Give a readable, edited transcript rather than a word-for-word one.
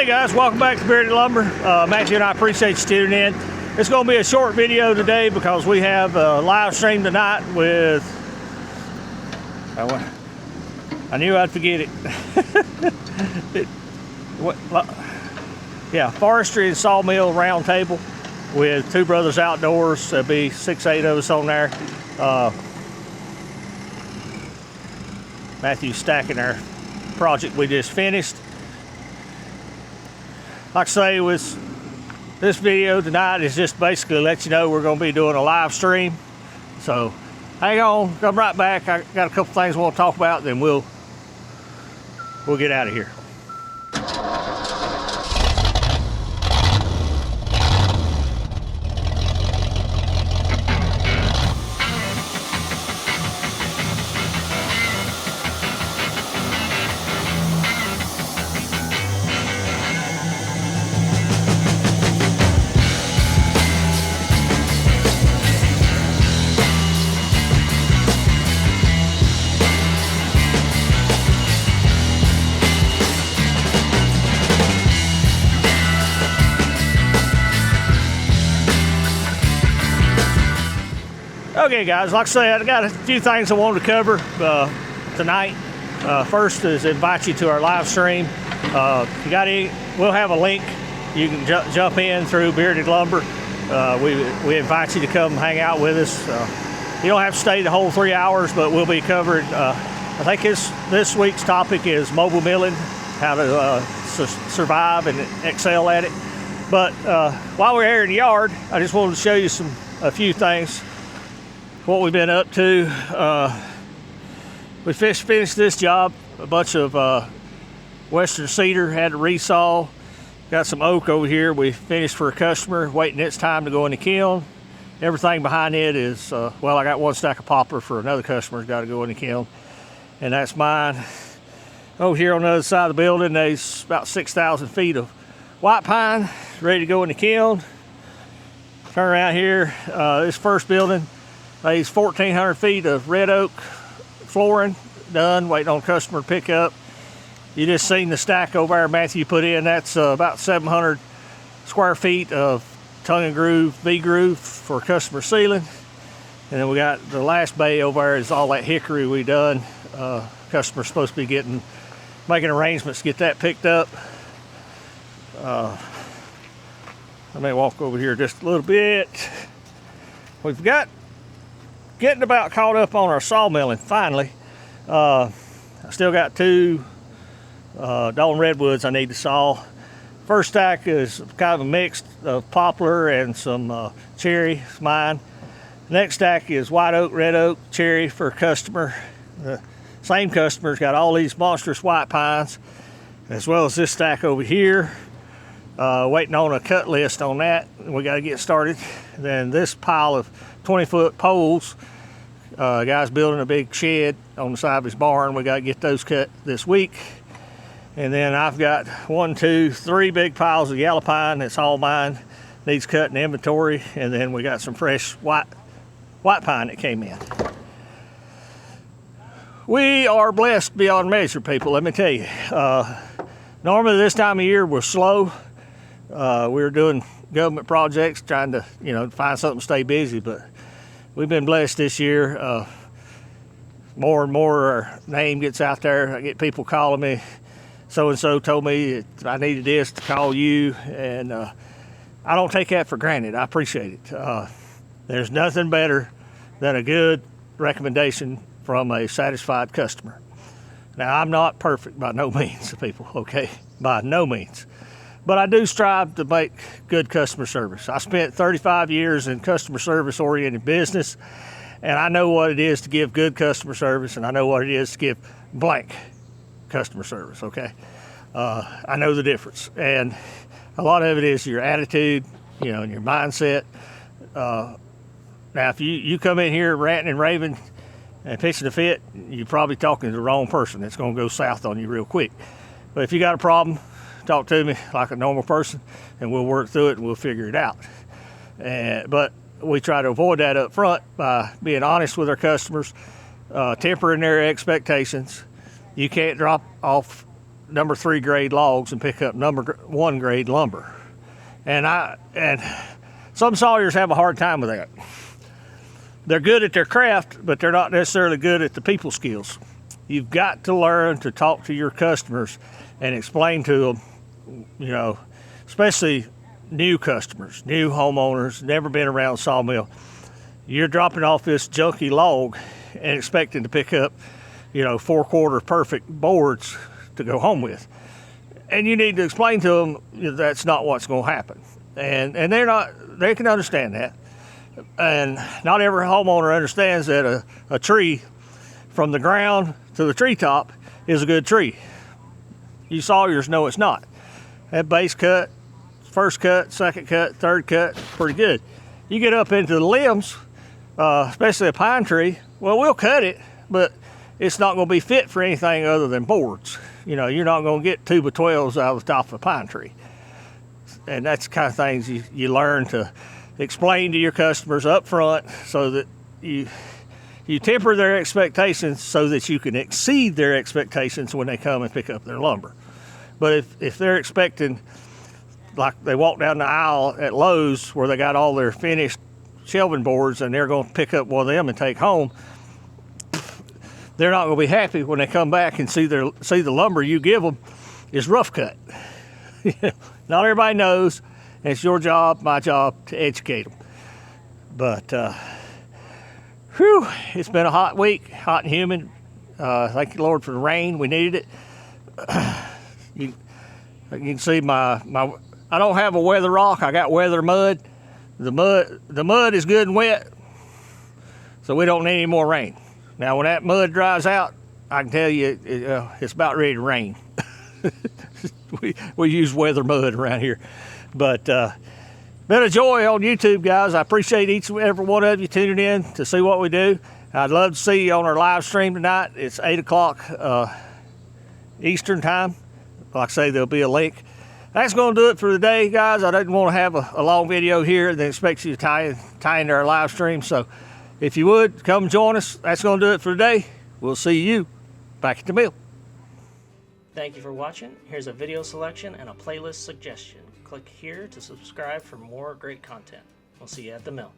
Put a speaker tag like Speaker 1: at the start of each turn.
Speaker 1: Hey guys, welcome back to Bearded Lumber. Matthew and I appreciate you tuning in. It's going to be a short video today because we have a live stream tonight with, I knew I'd forget it. Forestry and Sawmill Roundtable with Two Brothers Outdoors. There'll be 6-8 of us on there. Matthew's stacking our project we just finished. Like I say, with this video tonight is just basically to let you know we're going to be doing a live stream. So hang on, come right back. I got a couple things we want to talk about, then we'll get out of here. Okay guys, like I said, I got a few things I wanted to cover tonight. First is invite you to our live stream. If you got any, we'll have a link. You can jump in through Bearded Lumber. We invite you to come hang out with us. You don't have to stay the whole 3 hours, but we'll be covered. I think this week's topic is mobile milling, how to survive and excel at it. But while we're here in the yard, I just wanted to show you a few things. What we've been up to. We finished this job. A bunch of western cedar, had to resaw. Got some oak over here we finished for a customer, waiting its time to go in the kiln. Everything behind it is, well, I got one stack of poplar for another customer's got to go in the kiln, and that's mine. Over here on the other side of the building, there's about 6,000 feet of white pine ready to go in the kiln. Turn around here, this first building, there's 1,400 feet of red oak flooring done, waiting on customer to pick up. You just seen the stack over there Matthew put in. That's about 700 square feet of tongue and groove, V-groove for customer ceiling. And then we got the last bay over there is all that hickory we done. Customer's supposed to be making arrangements to get that picked up. I may walk over here just a little bit. We've got getting about caught up on our sawmilling finally. I still got 2 Dalton redwoods I need to saw. First stack is kind of a mix of poplar and some cherry, it's mine. Next stack is white oak, red oak, cherry for a customer. The same customer's got all these monstrous white pines, as well as this stack over here. Waiting on a cut list on that. We got to get started. Then this pile of 20-foot poles. Guy's building a big shed on the side of his barn. We got to get those cut this week. And then I've got 1, 2, 3 big piles of yellow pine. That's all mine. Needs cut in inventory. And then we got some fresh white pine that came in. We are blessed beyond measure, people. Let me tell you. Normally this time of year we're slow. We're doing government projects, trying to find something to stay busy, but we've been blessed this year. More and more our name gets out there. I get people calling me, so-and-so told me I needed this to call you, and I don't take that for granted. I appreciate it. There's nothing better than a good recommendation from a satisfied customer. Now, I'm not perfect by no means, people, okay? By no means. But I do strive to make good customer service. I spent 35 years in customer service-oriented business, and I know what it is to give good customer service, and I know what it is to give blank customer service, okay? I know the difference. And a lot of it is your attitude, and your mindset. Now, if you come in here ranting and raving and pitching a fit, you're probably talking to the wrong person. It's going to go south on you real quick. But if you got a problem, talk to me like a normal person, and we'll work through it and we'll figure it out. But we try to avoid that up front by being honest with our customers, tempering their expectations. You can't drop off number 3 grade logs and pick up number 1 grade lumber. And some sawyers have a hard time with that. They're good at their craft, but they're not necessarily good at the people skills. You've got to learn to talk to your customers and explain to them, you know, especially new customers, new homeowners, never been around sawmill. You're dropping off this junky log and expecting to pick up, you know, 4/4 perfect boards to go home with. And you need to explain to them, you know, that's not what's going to happen. And they can understand that. And not every homeowner understands that a tree from the ground to the treetop is a good tree. You sawyers know it's not. That base cut, first cut, second cut, third cut, pretty good. You get up into the limbs, especially a pine tree, well, we'll cut it, but it's not going to be fit for anything other than boards. You know, you're not going to get 2x12s out of the top of a pine tree. And that's the kind of things you learn to explain to your customers up front, so that you temper their expectations so that you can exceed their expectations when they come and pick up their lumber. But if they're expecting, like they walk down the aisle at Lowe's where they got all their finished shelving boards and they're going to pick up one of them and take home, they're not going to be happy when they come back and see the lumber you give them is rough cut. Not everybody knows, and it's your job, my job, to educate them. But whew, it's been a hot week, hot and humid. Thank you, Lord, for the rain. We needed it. You can see my I don't have a weather rock. I got weather mud. The mud is good and wet, so we don't need any more rain. Now, when that mud dries out, I can tell you it's about ready to rain. we use weather mud around here. But been a joy on YouTube, guys. I appreciate each and every one of you tuning in to see what we do. I'd love to see you on our live stream tonight. It's 8 o'clock Eastern time. Like I say, there'll be a link. That's going to do it for the day, guys. I didn't want to have a long video here and then expect you to tie into our live stream. So if you would, come join us. That's going to do it for today. We'll see you back at the mill.
Speaker 2: Thank you for watching. Here's a video selection and a playlist suggestion. Click here to subscribe for more great content. We'll see you at the mill.